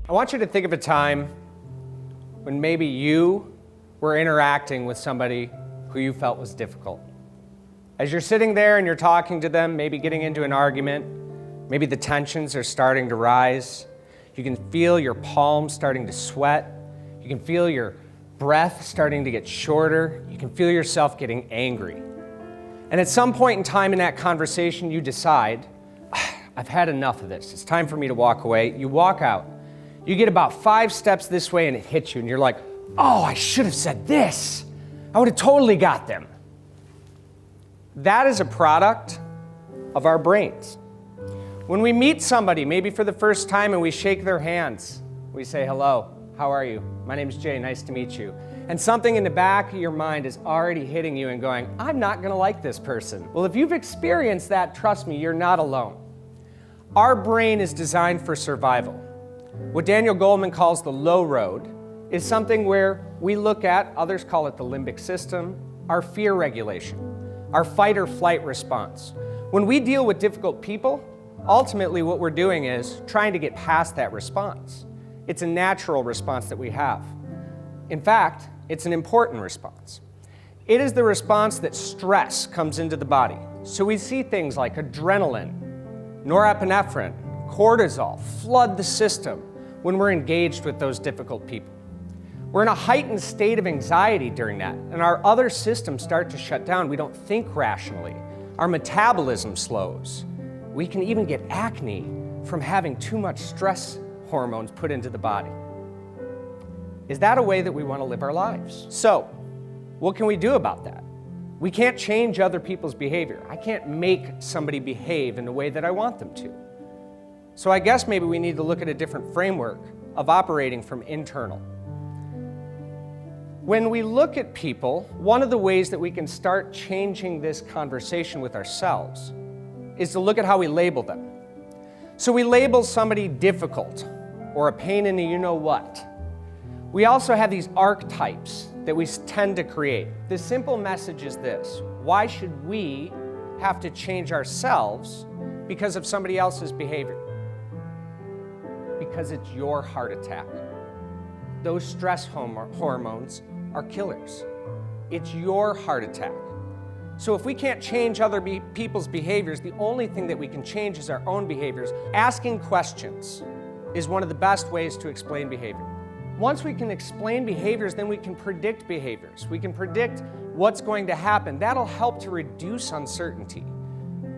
I want you to think of a time when maybe you were interacting with somebody who you felt was difficult. As you're sitting there and you're talking to them, maybe getting into an argument, maybe the tensions are starting to rise. You can feel your palms starting to sweat. You can feel your breath starting to get shorter. You can feel yourself getting angry. And at some point in time in that conversation, you decide, I've had enough of this. It's time for me to walk away. You walk out. You get about 5 steps this way and it hits you and you're like, oh, I should have said this. I would have totally got them. That is a product of our brains. When we meet somebody, maybe for the first time, and we shake their hands, we say, hello, how are you? My name's Jay, nice to meet you. And something in the back of your mind is already hitting you and going, I'm not gonna like this person. Well, if you've experienced that, trust me, you're not alone. Our brain is designed for survival. What Daniel Goleman calls the low road is something where we look at, others call it the limbic system, our fear regulation, our fight or flight response. When we deal with difficult people, ultimately what we're doing is trying to get past that response. It's a natural response that we have. In fact, it's an important response. It is the response that stress comes into the body. So we see things like adrenaline, norepinephrine, cortisol flood the system when we're engaged with those difficult people. We're in a heightened state of anxiety during that, and our other systems start to shut down. We don't think rationally. Our metabolism slows. We can even get acne from having too much stress hormones put into the body. Is that a way that we want to live our lives? So, what can we do about that? We can't change other people's behavior. I can't make somebody behave in the way that I want them to. So I guess maybe we need to look at a different framework of operating from internal. When we look at people, one of the ways that we can start changing this conversation with ourselves is to look at how we label them. So we label somebody difficult or a pain in the you-know-what. We also have these archetypes that we tend to create. The simple message is this: why should we have to change ourselves because of somebody else's behavior? Because it's your heart attack. Those stress hormones are killers. It's your heart attack. So if we can't change other people's behaviors, the only thing that we can change is our own behaviors. Asking questions is one of the best ways to explain behavior. Once we can explain behaviors, then we can predict behaviors. We can predict what's going to happen. That'll help to reduce uncertainty.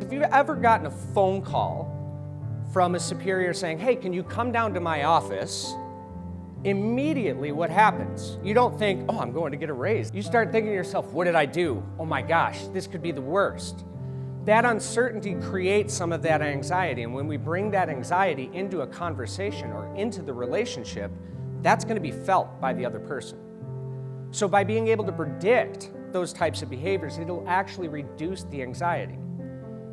If you've ever gotten a phone call from a superior saying, hey, can you come down to my office? Immediately what happens? You don't think, oh, I'm going to get a raise. You start thinking to yourself, what did I do? Oh my gosh, this could be the worst. That uncertainty creates some of that anxiety, and when we bring that anxiety into a conversation or into the relationship, that's going to be felt by the other person. So by being able to predict those types of behaviors, it'll actually reduce the anxiety.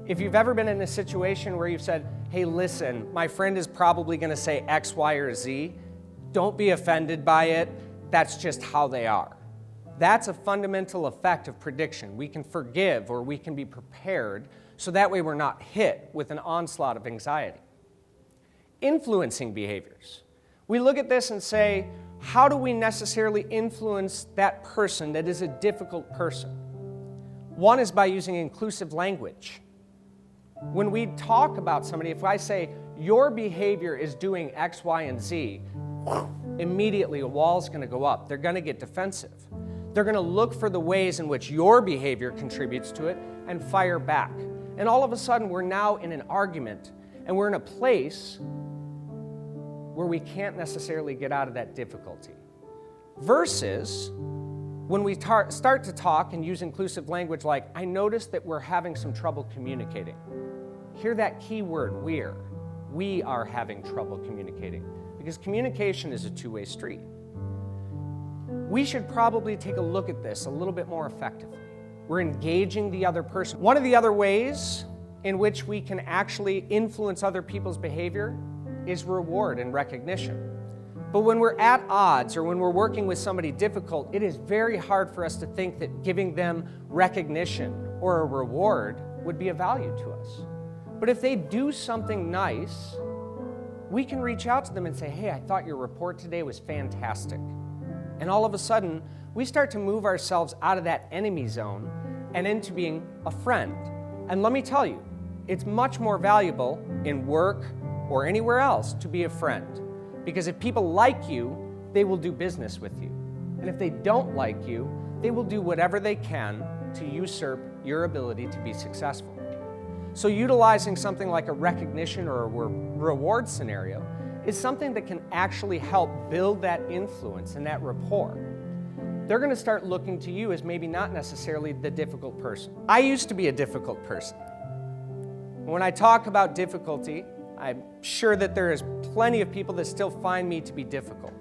If you've ever been in a situation where you've said, hey, listen, my friend is probably going to say X, Y, or Z, don't be offended by it. That's just how they are. That's a fundamental effect of prediction. We can forgive or we can be prepared so that way we're not hit with an onslaught of anxiety. Influencing behaviors. We look at this and say, how do we necessarily influence that person that is a difficult person? One is by using inclusive language. When we talk about somebody, if I say, your behavior is doing X, Y, and Z, immediately a wall's going to go up. They're going to get defensive. They're going to look for the ways in which your behavior contributes to it and fire back. And all of a sudden, we're now in an argument, and we're in a place where we can't necessarily get out of that difficulty. Versus when we start to talk and use inclusive language like, I noticed that we're having some trouble communicating. Hear that key word, we're. We are having trouble communicating. Because communication is a two-way street. We should probably take a look at this a little bit more effectively. We're engaging the other person. One of the other ways in which we can actually influence other people's behavior is reward and recognition. But when we're at odds or when we're working with somebody difficult, it is very hard for us to think that giving them recognition or a reward would be of value to us. But if they do something nice, we can reach out to them and say, hey, I thought your report today was fantastic. And all of a sudden, we start to move ourselves out of that enemy zone and into being a friend. And let me tell you, it's much more valuable in work or anywhere else to be a friend. Because if people like you, they will do business with you. And if they don't like you, they will do whatever they can to usurp your ability to be successful. So utilizing something like a recognition or a reward scenario is something that can actually help build that influence and that rapport. They're going to start looking to you as maybe not necessarily the difficult person. I used to be a difficult person. When I talk about difficulty, I'm sure that there is plenty of people that still find me to be difficult.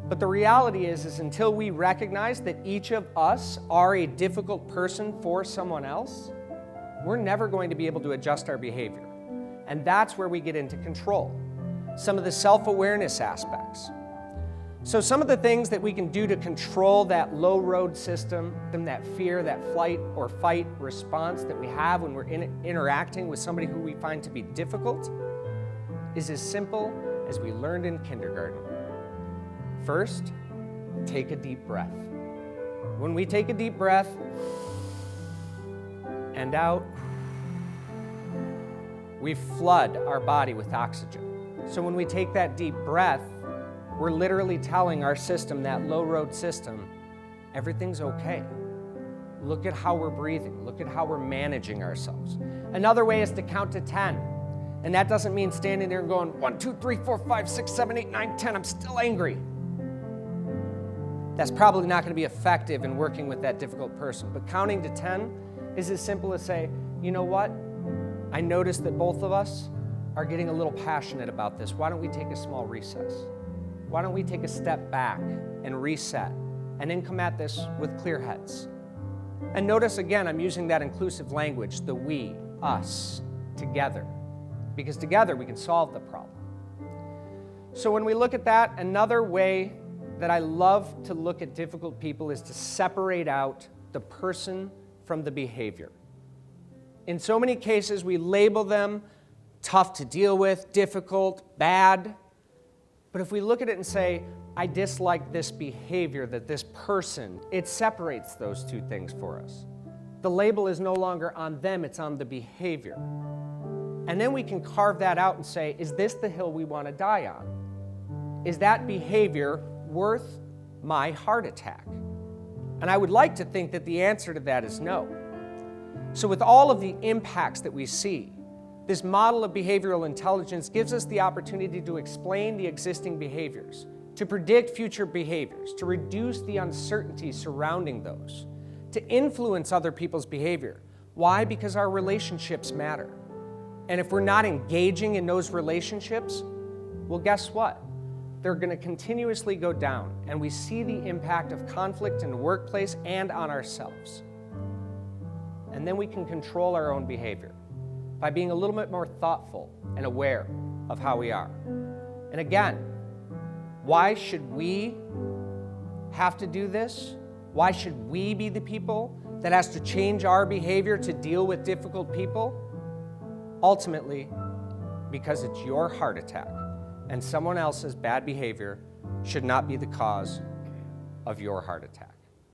But the reality is until we recognize that each of us are a difficult person for someone else, we're never going to be able to adjust our behavior. And that's where we get into control. Some of the self-awareness aspects. So some of the things that we can do to control that low road system, that fear, that flight or fight response that we have when we're interacting with somebody who we find to be difficult, is as simple as we learned in kindergarten. First, take a deep breath. When we take a deep breath and out, we flood our body with oxygen. So when we take that deep breath, we're literally telling our system, that low road system, everything's okay. Look at how we're breathing. Look at how we're managing ourselves. Another way is to count to 10. And that doesn't mean standing there and going, 1, 2, 3, 4, 5, 6, 7, 8, 9, 10, I'm still angry. That's probably not going to be effective in working with that difficult person. But counting to 10 is as simple as say, you know what? I noticed that both of us are getting a little passionate about this. Why don't we take a small recess? Why don't we take a step back and reset and then come at this with clear heads? And notice again, I'm using that inclusive language, the we, us, together, because together we can solve the problem. So when we look at that, another way that I love to look at difficult people is to separate out the person from the behavior. In so many cases, we label them tough to deal with, difficult, bad. But if we look at it and say, I dislike this behavior, that this person, it separates those two things for us. The label is no longer on them, it's on the behavior. And then we can carve that out and say, is this the hill we want to die on? Is that behavior worth my heart attack? And I would like to think that the answer to that is no. So with all of the impacts that we see, this model of behavioral intelligence gives us the opportunity to explain the existing behaviors, to predict future behaviors, to reduce the uncertainty surrounding those, to influence other people's behavior. Why? Because our relationships matter. And if we're not engaging in those relationships, well, guess what? They're going to continuously go down, and we see the impact of conflict in the workplace and on ourselves. And then we can control our own behavior by being a little bit more thoughtful and aware of how we are. And again, why should we have to do this? Why should we be the people that has to change our behavior to deal with difficult people? Ultimately, because it's your heart attack, and someone else's bad behavior should not be the cause of your heart attack.